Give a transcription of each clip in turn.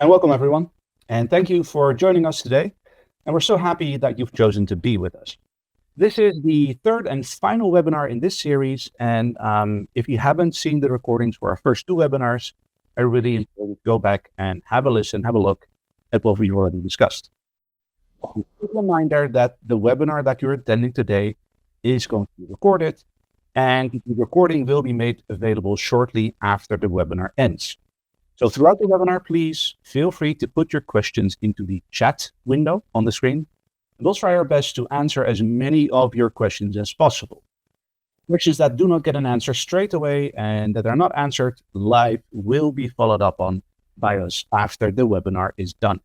And welcome, everyone. And thank you for joining us today. And we're so happy that you've chosen to be with us. This is the third and final webinar in this series. And if you haven't seen the recordings for our first two webinars, I really encourage you to go back and have a listen, have a look at what we've already discussed. A quick reminder that the webinar that you're attending today is going to be recorded, and the recording will be made available shortly after the webinar ends. So throughout the webinar, please feel free to put your questions into the chat window on the screen. And we'll try our best to answer as many of your questions as possible. Questions that do not get an answer straight away and that are not answered live will be followed up on by us after the webinar is done.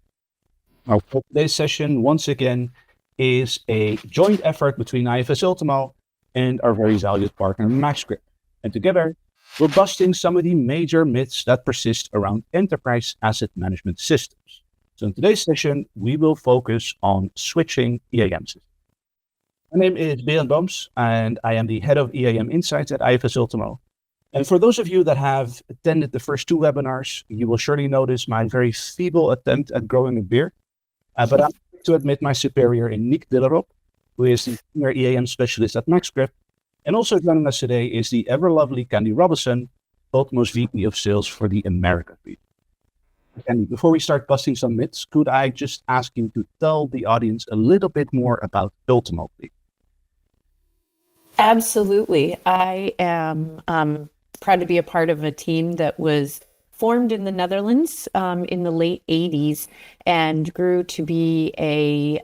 Our today's session, once again, is a joint effort between IFS Ultimo and our very valued partner, MaxScript. And together, we're busting some of the major myths that persist around enterprise asset management systems. So in today's session, we will focus on switching EAM systems. My name is Berend Booms, and I am the head of EAM Insights at IFS Ultimo. And for those of you that have attended the first two webinars, you will surely notice my very feeble attempt at growing a beard. But I'm happy to admit my superior in Nick Dillerop, who is the senior EAM specialist at MaxScript. And also joining us today is the ever lovely Candy Robinson, Ultimo's VP of Sales for the Americas region. Candy, before we start busting some myths, could I just ask you to tell the audience a little bit more about Ultimo, please? Absolutely. I am proud to be a part of a team that was formed in the Netherlands in the late 80s and grew to be a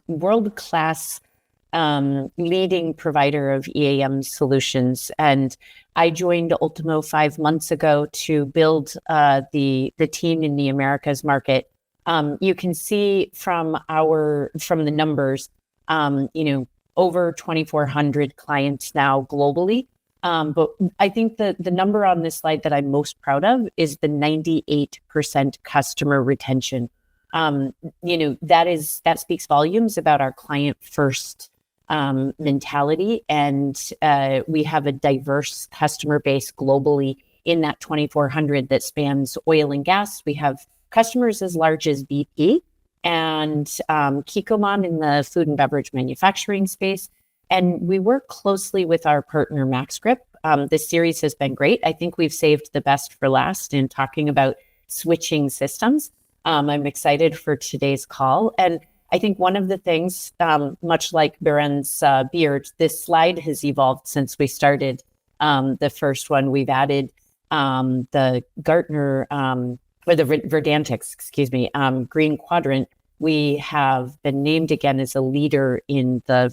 world-class leading provider of EAM solutions. And I joined Ultimo 5 months ago to build the team in the Americas market. You can see from the numbers, over 2,400 clients now globally. But I think the number on this slide that I'm most proud of is the 98% customer retention. That speaks volumes about our client first mentality. And we have a diverse customer base globally in that 2,400 that spans oil and gas. We have customers as large as BP and Kikkoman in the food and beverage manufacturing space. And we work closely with our partner, MaxScript. This series has been great. I think we've saved the best for last in talking about switching systems. I'm excited for today's call. And I think one of the things, much like Berend's beard, this slide has evolved since we started the first one. We've added the Gartner, or the Verdantix, Green Quadrant. We have been named again as a leader in the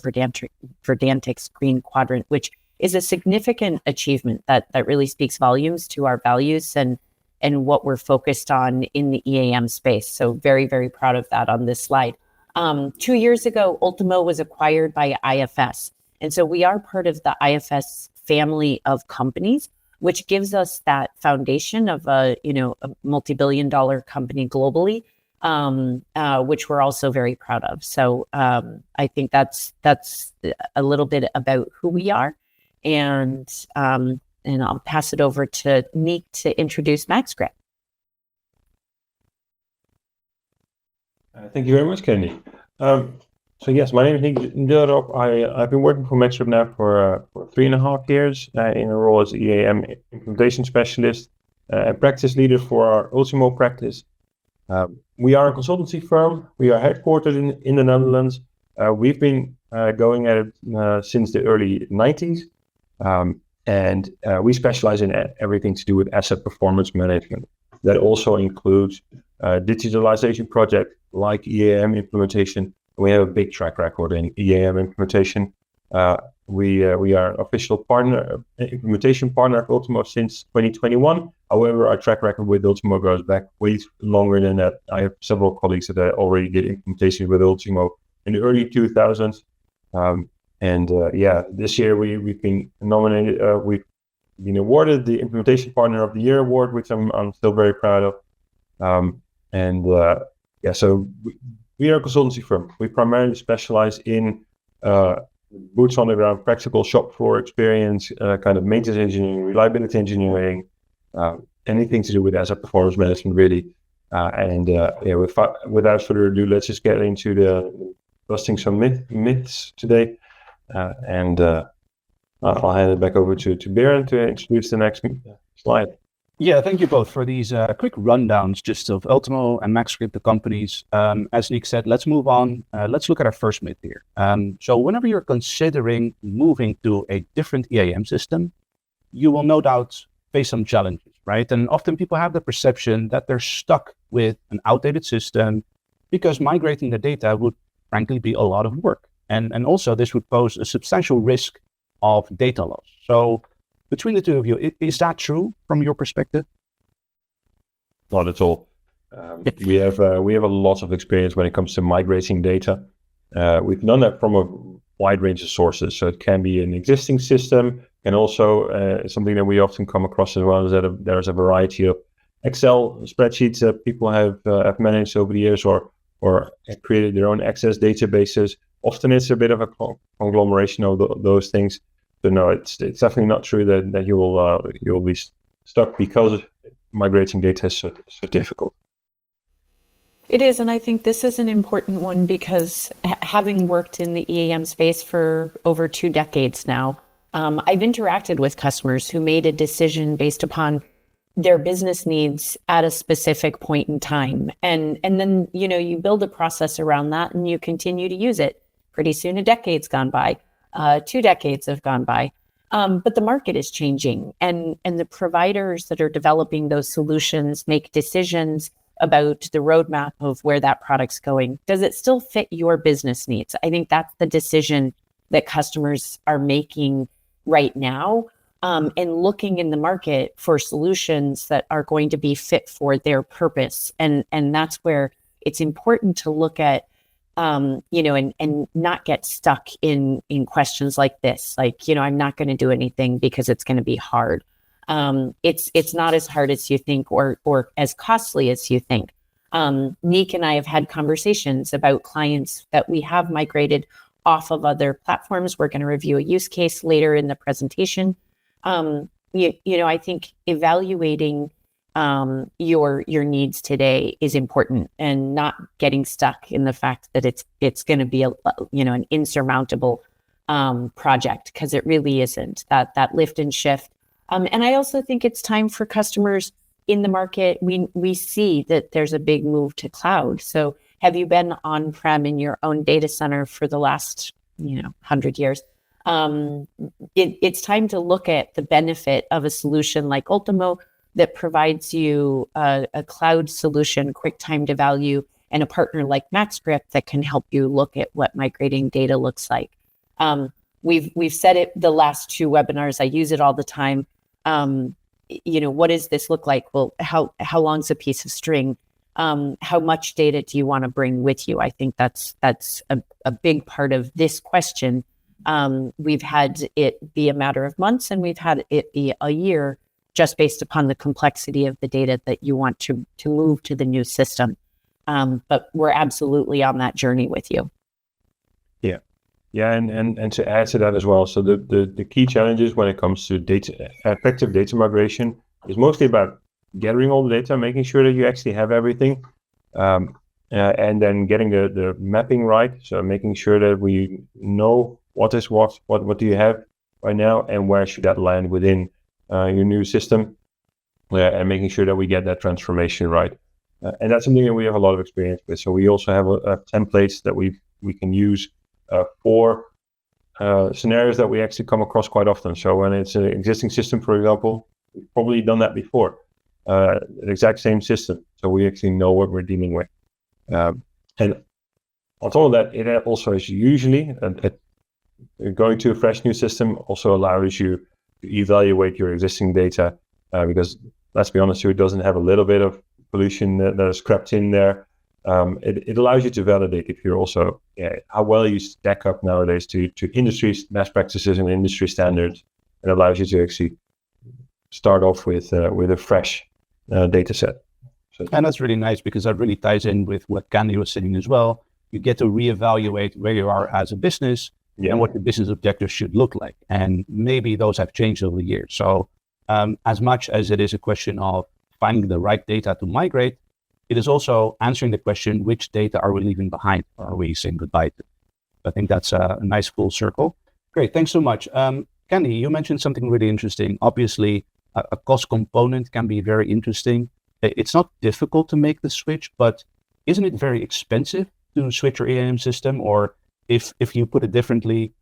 Verdantix Green Quadrant, which is a significant achievement that really speaks volumes to our values and what we're focused on in the EAM space. So very, very proud of that on this slide. 2 years ago, Ultimo was acquired by IFS. And so we are part of the IFS family of companies, which gives us that foundation of a multi-billion-dollar company globally, which we're also very proud of. So I think that's a little bit about who we are, and I'll pass it over to Nick to introduce MaxScript. Thank you very much, Candy. So yes, my name is Nick Dillerop. I've been working for MaxScript now for 3.5 years in a role as EAM implementation specialist and practice leader for our Ultimo practice. We are a consultancy firm. We are headquartered in the Netherlands. We've been going at it since the early 90s. And we specialize in everything to do with asset performance management. That also includes digitalization projects like EAM implementation. We have a big track record in EAM implementation. We are official implementation partner of Ultimo since 2021. However, our track record with Ultimo goes back way longer than that. I have several colleagues that already did implementation with Ultimo in the early 2000s. This year we've been nominated. We've been awarded the Implementation Partner of the Year award, which I'm still very proud of. So we are a consultancy firm. We primarily specialize in boots on the ground, practical shop floor experience, kind of maintenance engineering, reliability engineering, anything to do with asset performance management, really. Without further ado, let's just get into the busting some myths today. I'll hand it back over to Beren to introduce the next slide. Yeah, thank you both for these quick rundowns just of Ultimo and MaxScript, the companies. As Nick said, let's move on. Let's look at our first myth here. So whenever you're considering moving to a different EAM system, you will no doubt face some challenges, right? And often people have the perception that they're stuck with an outdated system because migrating the data would frankly be a lot of work. And also this would pose a substantial risk of data loss. So between the two of you, is that true from your perspective? Not at all. We have a lot of experience when it comes to migrating data. We've done that from a wide range of sources. So it can be an existing system, and also something that we often come across as well is that there's a variety of Excel spreadsheets that people have managed over the years, or have created their own Access databases. Often it's a bit of a conglomeration of those things. So no, it's definitely not true that you'll be stuck because migrating data is so difficult. It is, and I think this is an important one because having worked in the EAM space for over 2 decades now, I've interacted with customers who made a decision based upon their business needs at a specific point in time. And then, you build a process around that and you continue to use it. Pretty soon a decade's gone by, 2 decades have gone by. But the market is changing, and the providers that are developing those solutions make decisions about the roadmap of where that product's going. Does it still fit your business needs? I think that's the decision that customers are making right now, and looking in the market for solutions that are going to be fit for their purpose. And that's where it's important to look at, and not get stuck in questions like this. Like, I'm not going to do anything because it's going to be hard. It's not as hard as you think, or as costly as you think. Nick and I have had conversations about clients that we have migrated off of other platforms. We're going to review a use case later in the presentation. I think evaluating your needs today is important, and not getting stuck in the fact that it's going to be an insurmountable project, because it really isn't. That lift and shift. And I also think it's time for customers in the market. We see that there's a big move to cloud. So have you been on-prem in your own data center for the last 100 years? It's time to look at the benefit of a solution like Ultimo that provides you a cloud solution, quick time to value, and a partner like MaxScript that can help you look at what migrating data looks like. We've said it the last 2 webinars. I use it all the time. What does this look like? Well, how long's a piece of string? How much data do you want to bring with you? I think that's a big part of this question. We've had it be a matter of months, and we've had it be a year, just based upon the complexity of the data that you want to move to the new system. But we're absolutely on that journey with you. Yeah, and to add to that as well, so the key challenges when it comes to effective data migration is mostly about gathering all the data, making sure that you actually have everything, and then getting the mapping right. So making sure that we know what is what do you have right now, and where should that land within your new system, and making sure that we get that transformation right. And that's something that we have a lot of experience with. So we also have templates that we can use for scenarios that we actually come across quite often. So when it's an existing system, for example, we've probably done that before, the exact same system. So we actually know what we're dealing with. And on top of that, it also is usually going to a fresh new system also allows you to evaluate your existing data, because let's be honest, it doesn't have a little bit of pollution that is crept in there. It allows you to validate if you're also how well you stack up nowadays to industry best practices and industry standards. It allows you to actually start off with a fresh data set. And that's really nice, because that really ties in with what Candy was saying as well. You get to reevaluate where you are as a business, and what the business objectives should look like. And maybe those have changed over the years. So as much as it is a question of finding the right data to migrate, it is also answering the question, which data are we leaving behind? Or are we saying goodbye to? I think that's a nice full circle. Great, thanks so much. Candy, you mentioned something really interesting. Obviously, a cost component can be very interesting. It's not difficult to make the switch, but isn't it very expensive to switch your EAM system? Or if you put it differently,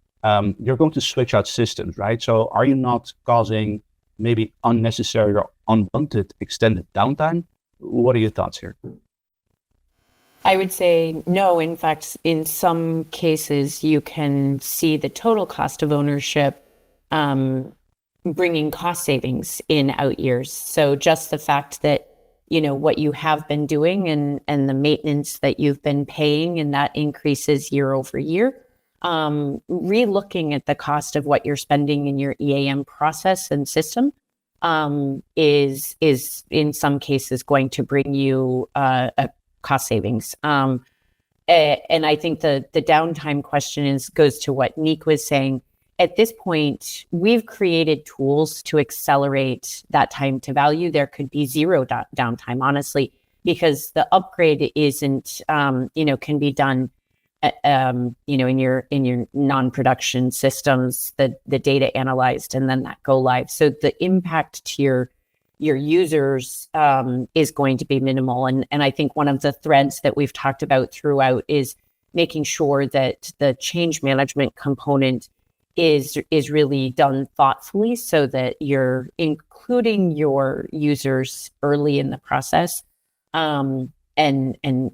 you're going to switch out systems, right? So are you not causing maybe unnecessary or unwanted extended downtime? What are your thoughts here? I would say no. In fact, in some cases, you can see the total cost of ownership bringing cost savings in out years. So just the fact that, what you have been doing and the maintenance that you've been paying, and that increases year over year, re-looking at the cost of what you're spending in your EAM process and system is in some cases going to bring you a cost savings. And I think the downtime question goes to what Nick was saying. At this point, we've created tools to accelerate that time to value. There could be zero downtime, honestly, because the upgrade isn't, can be done, in your non-production systems, the data analyzed, and then that go live. So the impact to your users is going to be minimal. And I think one of the threads that we've talked about throughout is making sure that the change management component is really done thoughtfully, so that you're including your users early in the process, and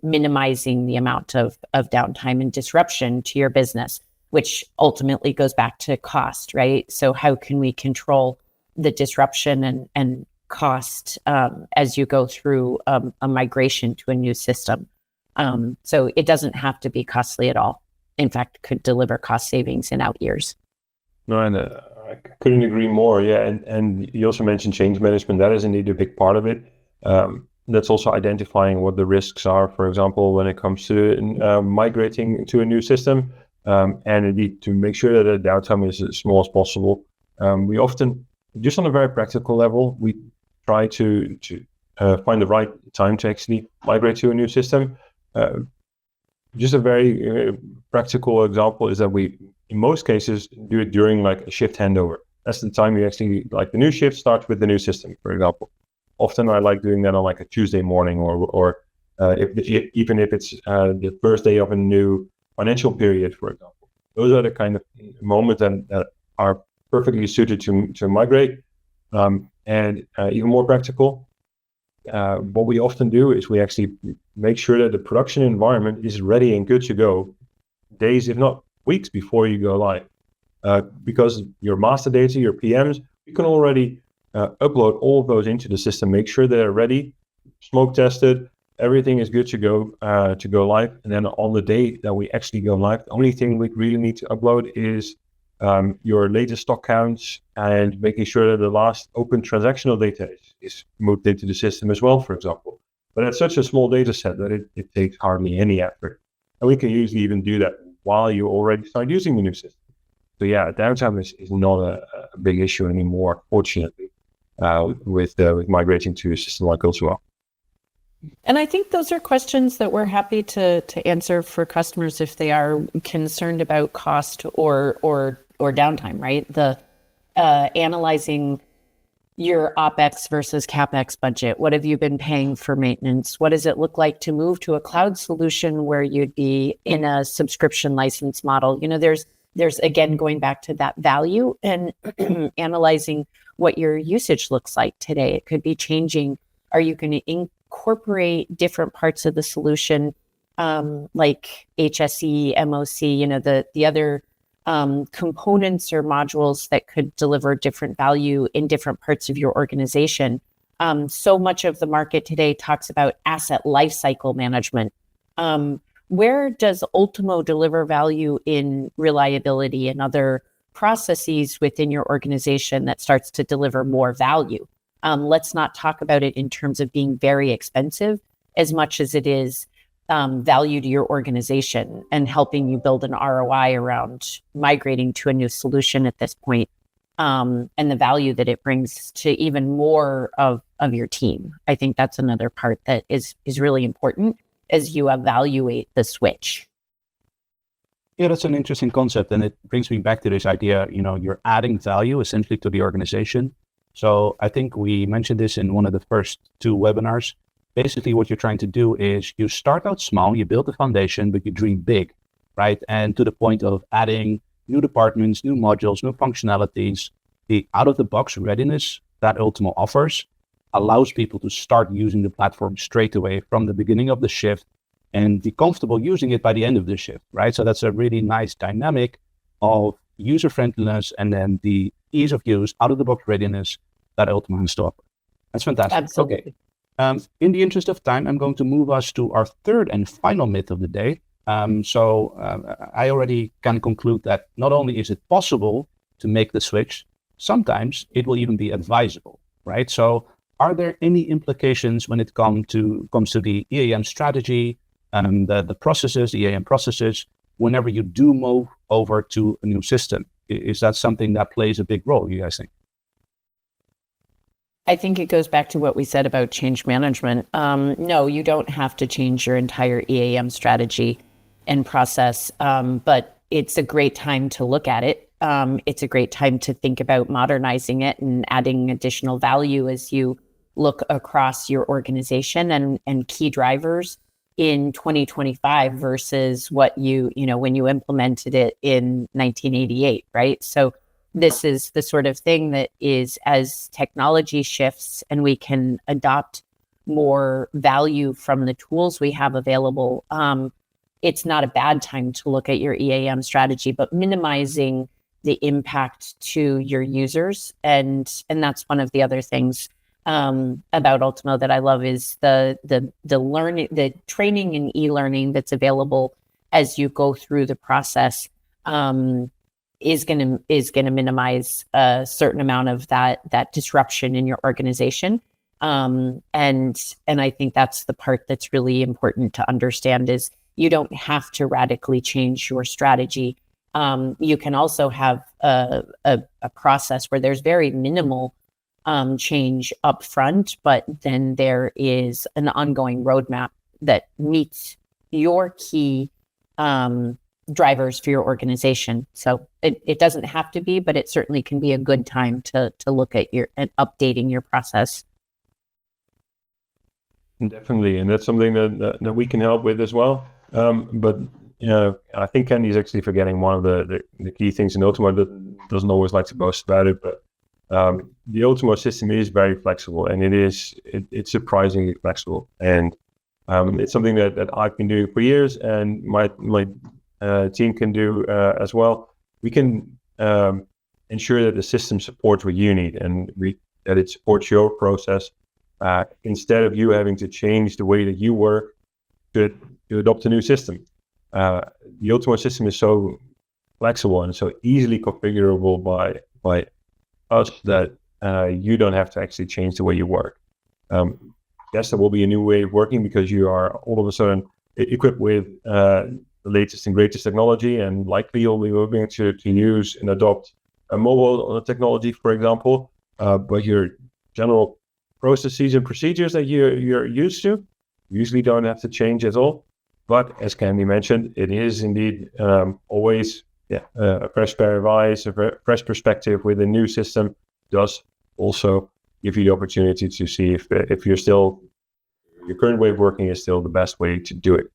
minimizing the amount of downtime and disruption to your business, which ultimately goes back to cost, right? So how can we control the disruption and cost as you go through a migration to a new system? So it doesn't have to be costly at all. In fact, could deliver cost savings in out years. No, and I couldn't agree more. Yeah, and you also mentioned change management. That is indeed a big part of it. That's also identifying what the risks are, for example, when it comes to migrating to a new system, and indeed to make sure that the downtime is as small as possible. We often, just on a very practical level, we try to find the right time to actually migrate to a new system. Just a very practical example is that we, in most cases, do it during like a shift handover. That's the time you actually, like the new shift starts with the new system, for example. Often I like doing that on like a Tuesday morning or even if it's the first day of a new financial period, for example. Those are the kind of moments that are perfectly suited to migrate. And even more practical, what we often do is we actually make sure that the production environment is ready and good to go days, if not weeks, before you go live. Because your master data, your PMs, you can already upload all of those into the system, make sure they're ready, smoke tested, everything is good to go live. And then on the day that we actually go live, the only thing we really need to upload is your latest stock counts and making sure that the last open transactional data is moved into the system as well, for example. But it's such a small data set that it takes hardly any effort. And we can usually even do that while you already start using the new system. So yeah, downtime is not a big issue anymore, fortunately, with migrating to a system like Ultima. And I think those are questions that we're happy to answer for customers if they are concerned about cost or downtime, right? The analyzing your OpEx versus CapEx budget. What have you been paying for maintenance? What does it look like to move to a cloud solution where you'd be in a subscription license model? There's again, going back to that value and analyzing what your usage looks like today. It could be changing. Are you going to incorporate different parts of the solution, like HSE, MOC, the other components or modules that could deliver different value in different parts of your organization? So much of the market today talks about asset lifecycle management. Where does Ultimo deliver value in reliability and other processes within your organization that starts to deliver more value? Let's not talk about it in terms of being very expensive as much as it is value to your organization and helping you build an ROI around migrating to a new solution at this point, and the value that it brings to even more of of your team. I think that's another part that is really important as you evaluate the switch. Yeah, that's an interesting concept. And it brings me back to this idea, you're adding value essentially to the organization. So I think we mentioned this in one of the first two webinars. Basically, what you're trying to do is you start out small, you build the foundation, but you dream big, right? And to the point of adding new departments, new modules, new functionalities, the out-of-the-box readiness that Ultimo offers allows people to start using the platform straight away from the beginning of the shift and be comfortable using it by the end of the shift, right? So that's a really nice dynamic of user friendliness and then the ease of use, out-of-the-box readiness that Ultimo has to offer. That's fantastic. Absolutely. Okay. In the interest of time, I'm going to move us to our third and final myth of the day. I already can conclude that not only is it possible to make the switch, sometimes it will even be advisable, right? So are there any implications when it comes to the EAM strategy and the processes, the EAM processes, whenever you do move over to a new system? Is that something that plays a big role, you guys think? I think it goes back to what we said about change management. No, you don't have to change your entire EAM strategy and process, but it's a great time to look at it. It's a great time to think about modernizing it and adding additional value as you look across your organization and key drivers in 2025 versus what when you implemented it in 1988, right? So this is the sort of thing that is, as technology shifts and we can adopt more value from the tools we have available, it's not a bad time to look at your EAM strategy, but minimizing the impact to your users. And that's one of the other things about Ultimo that I love is the learning, the training and e-learning that's available as you go through the process is going to minimize a certain amount of that disruption in your organization. And I think that's the part that's really important to understand is you don't have to radically change your strategy. You can also have a process where there's very minimal change up front, but then there is an ongoing roadmap that meets your key drivers for your organization. So it doesn't have to be, but it certainly can be a good time to look at and updating your process. Definitely, and that's something that we can help with as well. But I think Candy's actually forgetting one of the key things in Ultimo that doesn't always like to boast about it, but the Ultimo system is very flexible, and it's surprisingly flexible, and it's something that I've been doing for years, and my team can do as well. We can ensure that the system supports what you need, and that it supports your process instead of you having to change the way that you work to adopt a new system. The Ultimo system is so flexible and so easily configurable by us that you don't have to actually change the way you work. Yes, there will be a new way of working because you are all of a sudden equipped with the latest and greatest technology, and likely you'll be moving to use and adopt a mobile technology, for example. But your general processes and procedures that you're used to usually don't have to change at all. But as Candy mentioned, it is indeed always a fresh pair of eyes, a fresh perspective with a new system does also give you the opportunity to see if your current way of working is still the best way to do it.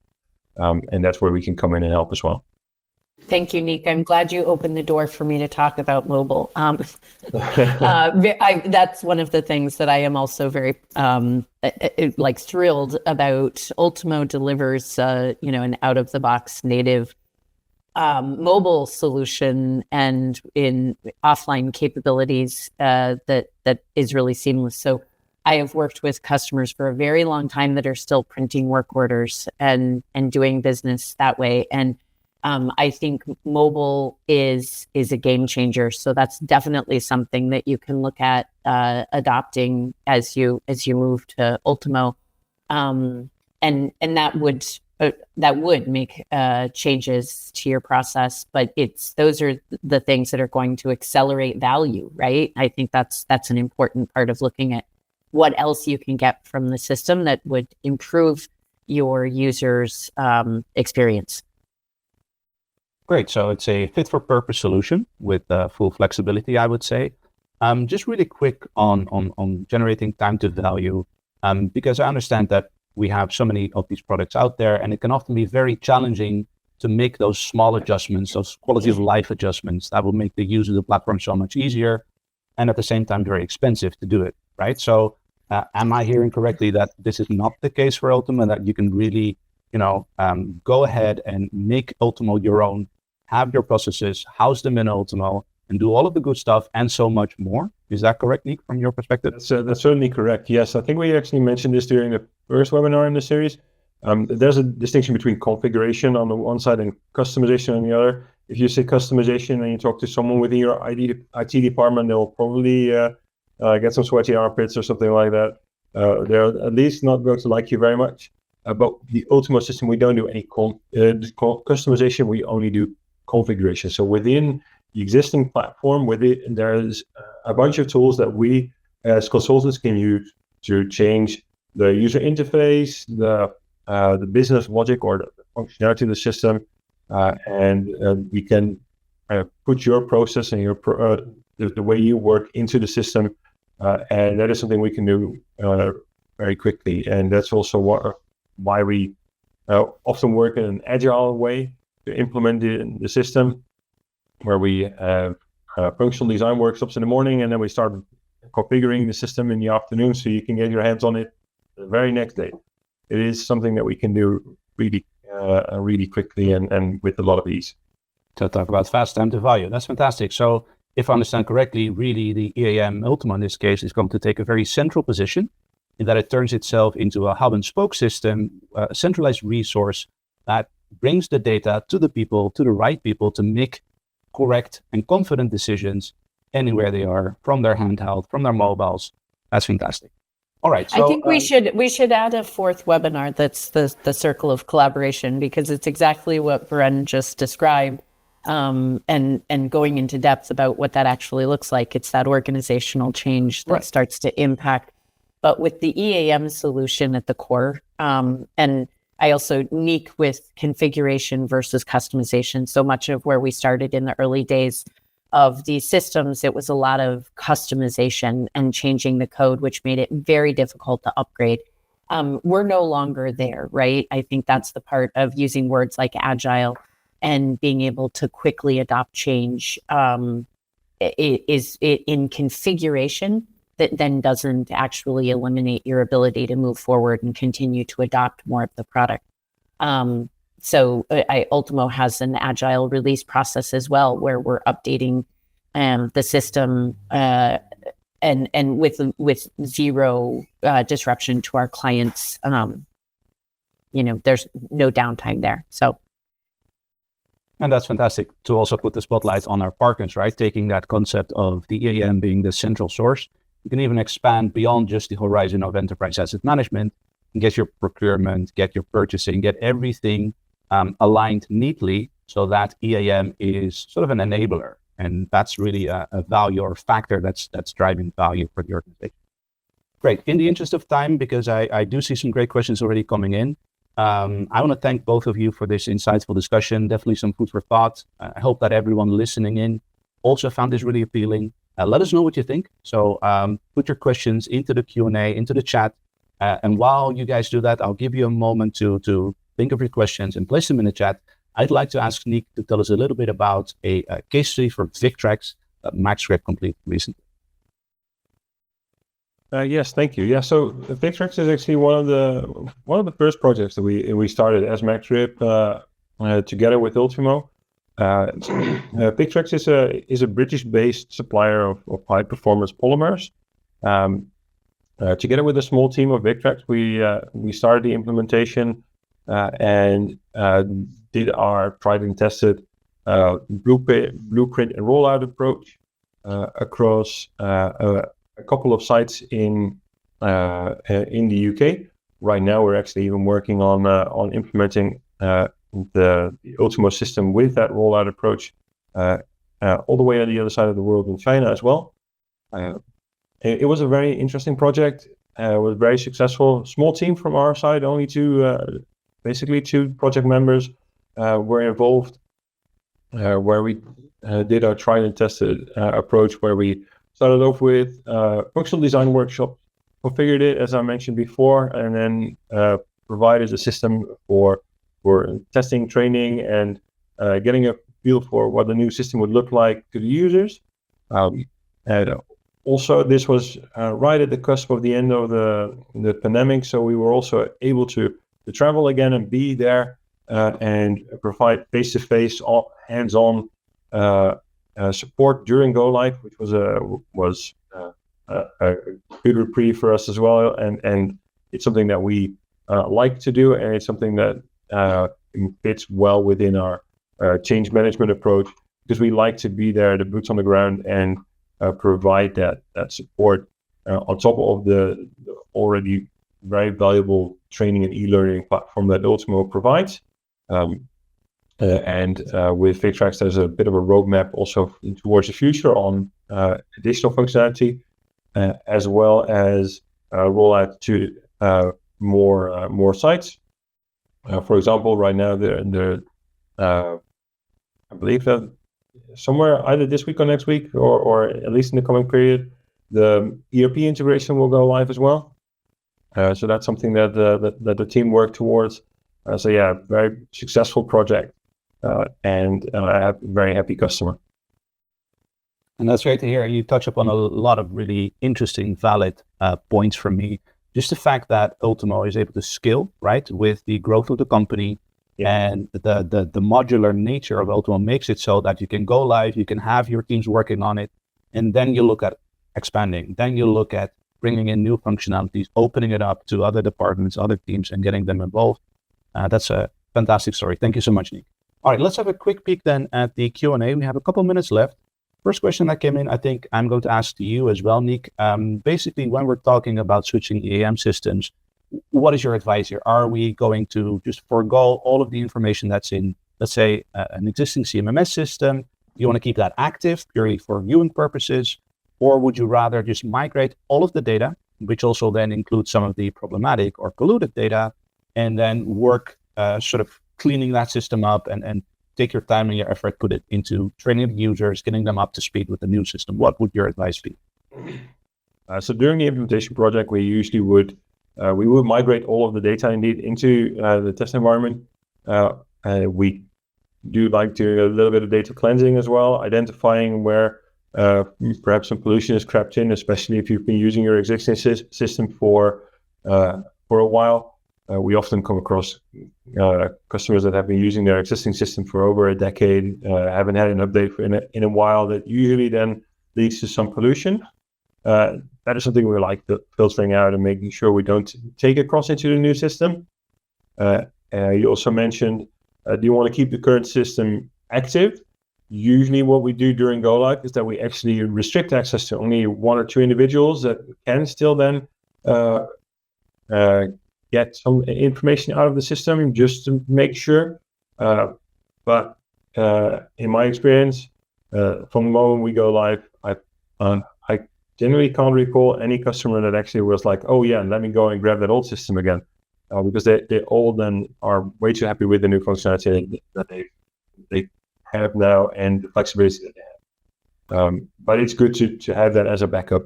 And that's where we can come in and help as well. Thank you, Nick. I'm glad you opened the door for me to talk about mobile. That's one of the things that I am also very thrilled about. Ultimo delivers, an out-of-the-box native mobile solution and in offline capabilities that is really seamless. So I have worked with customers for a very long time that are still printing work orders and doing business that way. And I think mobile is a game changer. So that's definitely something that you can look at adopting as you move to Ultimo, and that would make changes to your process. But those are the things that are going to accelerate value, right? I think that's an important part of looking at what else you can get from the system that would improve your users' experience. Great. So it's a fit for purpose solution with full flexibility, I would say. Just really quick on generating time to value, because I understand that we have so many of these products out there, and it can often be very challenging to make those small adjustments, those quality of life adjustments that will make the use of the platform so much easier, and at the same time very expensive to do it, right? So am I hearing correctly that this is not the case for Ultimo, that you can really, go ahead and make Ultimo your own, have your processes, house them in Ultimo, and do all of the good stuff and so much more? Is that correct, Nick, from your perspective? That's certainly correct. Yes, I think we actually mentioned this during the first webinar in the series. There's a distinction between configuration on the one side and customization on the other. If you say customization and you talk to someone within your IT department, they'll probably get some sweaty armpits or something like that. They're at least not going to like you very much. But the Ultimo system, we don't do any customization. We only do configuration. So within the existing platform, there's a bunch of tools that we as consultants can use to change the user interface, the business logic or the functionality of the system, and we can put your process and the way you work into the system, and that is something we can do very quickly. And that's also why we often work in an agile way to implement the system, where we have functional design workshops in the morning, and then we start configuring the system in the afternoon, so you can get your hands on it the very next day. It is something that we can do really quickly and with a lot of ease. To talk about fast time to value, that's fantastic. So if I understand correctly, really the EAM Ultimo in this case is going to take a very central position in that it turns itself into a hub and spoke system, a centralized resource that brings the data to the people, to the right people, to make correct and confident decisions anywhere they are, from their handheld, from their mobiles. That's fantastic. All right. So, I think we should add a fourth webinar that's the circle of collaboration, because it's exactly what Bren just described, and going into depth about what that actually looks like. It's that organizational change that starts to impact, but with the EAM solution at the core, and I also unique with configuration versus customization. So much of where we started in the early days of these systems, it was a lot of customization and changing the code, which made it very difficult to upgrade. We're no longer there, right? I think that's the part of using words like agile and being able to quickly adopt change is in configuration that then doesn't actually eliminate your ability to move forward and continue to adopt more of the product. So Ultimo has an agile release process as well, where we're updating the system and with zero disruption to our clients. There's no downtime there. So. And that's fantastic to also put the spotlight on our partners, right? Taking that concept of the EAM being the central source, you can even expand beyond just the horizon of enterprise asset management and get your procurement, get your purchasing, get everything aligned neatly so that EAM is sort of an enabler. And that's really a value or factor that's driving value for the organization. Great. In the interest of time, because I do see some great questions already coming in, I want to thank both of you for this insightful discussion. Definitely some food for thought. I hope that everyone listening in also found this really appealing. Let us know what you think. So put your questions into the Q&A, into the chat. And while you guys do that, I'll give you a moment to think of your questions and place them in the chat. I'd like to ask Nick to tell us a little bit about a case study for Victrex that MaxScript completed recently. Yes, thank you. Yeah, so Victrex is actually one of the first projects that we started as MaxScript together with Ultimo. Victrex is a British-based supplier of high-performance polymers. Together with a small team of Victrex, we started the implementation and did our tried and tested blueprint and rollout approach across a couple of sites in the UK. Right now, we're actually even working on implementing the Ultimo system with that rollout approach all the way on the other side of the world in China as well. It was a very interesting project. was very successful. Small team from our side, only basically two project members were involved, where we did our tried and tested approach, where we started off with functional design workshop, configured it as I mentioned before, and then provided a system for testing, training, and getting a feel for what the new system would look like to the users. And also, this was right at the cusp of the end of the pandemic, so we were also able to travel again and be there and provide face-to-face, hands-on support during go live, which was a good reprieve for us as well, and it's something that we like to do, and it's something that fits well within our change management approach, because we like to be there, the boots on the ground, and provide that support on top of the already very valuable training and e-learning platform that Ultimo provides. And with Victrax, there's a bit of a roadmap also towards the future on additional functionality, as well as roll out to more sites. For example, right now, I believe that somewhere either this week or next week, or at least in the coming period, the ERP integration will go live as well. So that's something that the team worked towards. So yeah, very successful project, and I have a very happy customer. And that's great to hear. You touch upon a lot of really interesting, valid points from me. Just the fact that Ultimo is able to scale, right, with the growth of the company. Yeah. And the modular nature of Ultimo makes it so that you can go live, you can have your teams working on it, and then you look at expanding. Then you look at bringing in new functionalities, opening it up to other departments, other teams, and getting them involved. That's a fantastic story. Thank you so much, Nick. All right, let's have a quick peek then at the Q&A. We have a couple minutes left. First question that came in, I think I'm going to ask to you as well, Nick. Basically, when we're talking about switching EAM systems, what is your advice here? Are we going to just forego all of the information that's in, let's say, an existing CMMS system? You want to keep that active purely for viewing purposes? Or would you rather just migrate all of the data, which also then includes some of the problematic or polluted data, and then work sort of cleaning that system up and take your time and your effort, put it into training the users, getting them up to speed with the new system? What would your advice be? So during the implementation project, we usually would migrate all of the data indeed into the test environment. We do like doing a little bit of data cleansing as well, identifying where perhaps some pollution is crept in, especially if you've been using your existing system for a while. We often come across customers that have been using their existing system for over a decade, haven't had an update in a while, that usually then leads to some pollution. That is something we like filtering out and making sure we don't take across into the new system. You also mentioned, do you want to keep the current system active? Usually what we do during go live is that we actually restrict access to only one or two individuals that can still then get some information out of the system, just to make sure. But in my experience, from the moment we go live, I generally can't recall any customer that actually was like, oh yeah, let me go and grab that old system again. Because they all then are way too happy with the new functionality that they have now and the flexibility that they have. But it's good to have that as a backup.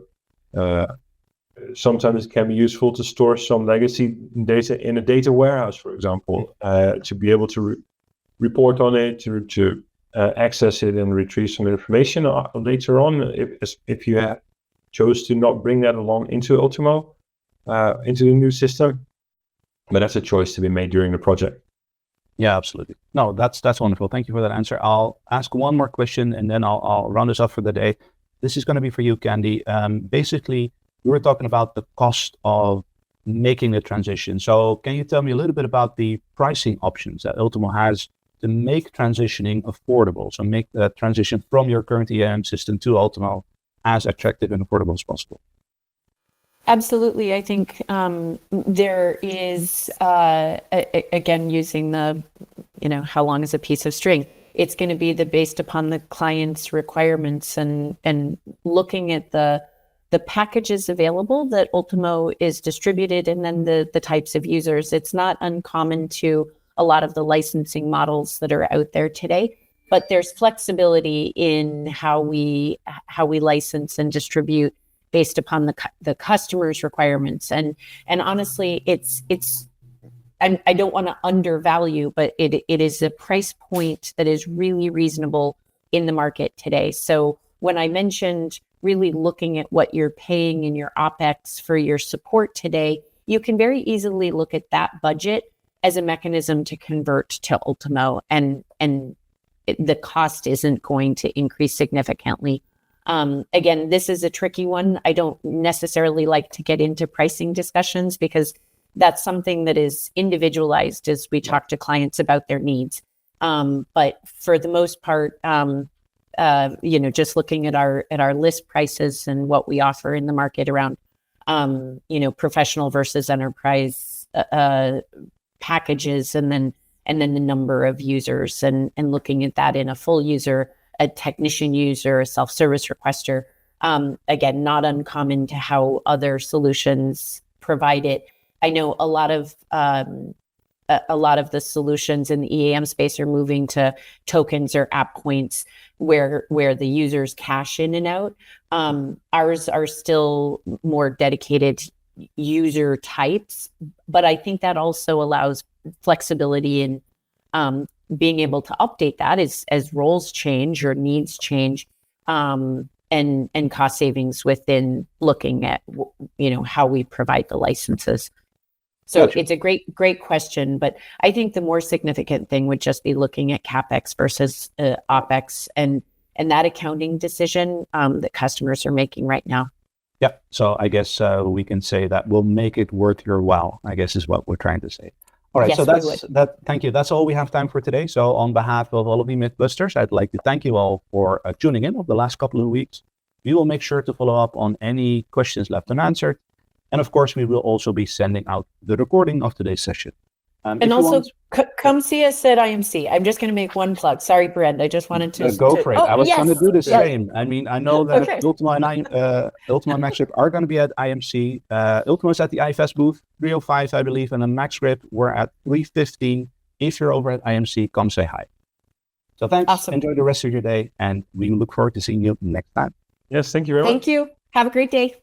Sometimes it can be useful to store some legacy data in a data warehouse, for example, to be able to report on it, to access it and retrieve some information later on, if you chose to not bring that along into Ultimo, into the new system. But that's a choice to be made during the project. Yeah, absolutely. No, that's wonderful. Thank you for that answer. I'll ask one more question and then I'll round this up for the day. This is going to be for you, Candy. Basically, we were talking about the cost of making the transition. So can you tell me a little bit about the pricing options that Ultimo has to make transitioning affordable? So make the transition from your current EAM system to Ultimo as attractive and affordable as possible. Absolutely. I think there is, again, using the, how long is a piece of string? It's going to be based upon the client's requirements and looking at the the packages available that Ultimo is distributed, and then the types of users. It's not uncommon to a lot of the licensing models that are out there today, but there's flexibility in how we license and distribute based upon the customer's requirements. And honestly, it's I don't want to undervalue, but it is a price point that is really reasonable in the market today. So when I mentioned really looking at what you're paying in your OpEx for your support today, you can very easily look at that budget as a mechanism to convert to Ultimo, and the cost isn't going to increase significantly. Again, this is a tricky one. I don't necessarily like to get into pricing discussions because that's something that is individualized as we talk to clients about their needs. But for the most part, just looking at our list prices and what we offer in the market around, professional versus enterprise packages, and then the number of users, and looking at that in a full user, a technician user, a self-service requester. Again, not uncommon to how other solutions provide it. I know a lot of the solutions in the EAM space are moving to tokens or app points where the users cash in and out. Ours are still more dedicated user types, but I think that also allows flexibility in being able to update that as roles change or needs change, and cost savings within looking at how we provide the licenses. So Gotcha. It's a great question, but I think the more significant thing would just be looking at CapEx versus OpEx, and that accounting decision that customers are making right now. Yeah. So I guess we can say that will make it worth your while, I guess is what we're trying to say. All right. Yes, So we that's would. that. Thank you. That's all we have time for today. So on behalf of all of you Mythbusters, I'd like to thank you all for tuning in over the last couple of weeks. We will make sure to follow up on any questions left unanswered. And of course, we will also be sending out the recording of today's session. And also, come see us at IMC. I'm just going to make one plug. Sorry, Brent. I just wanted to go for it. Oh, I was going to do the yes. same. I mean, I know that Okay. Ultimo and Ultimo and MaxGrip are going to be at IMC. Ultimo is at the iFest booth, 305, I believe, and then MaxGrip, we're at 315. If you're over at IMC, come say hi. So thanks. Awesome. Enjoy the rest of your day, and we look forward to seeing you next time. Yes, thank you very much. Thank you. Have a great day.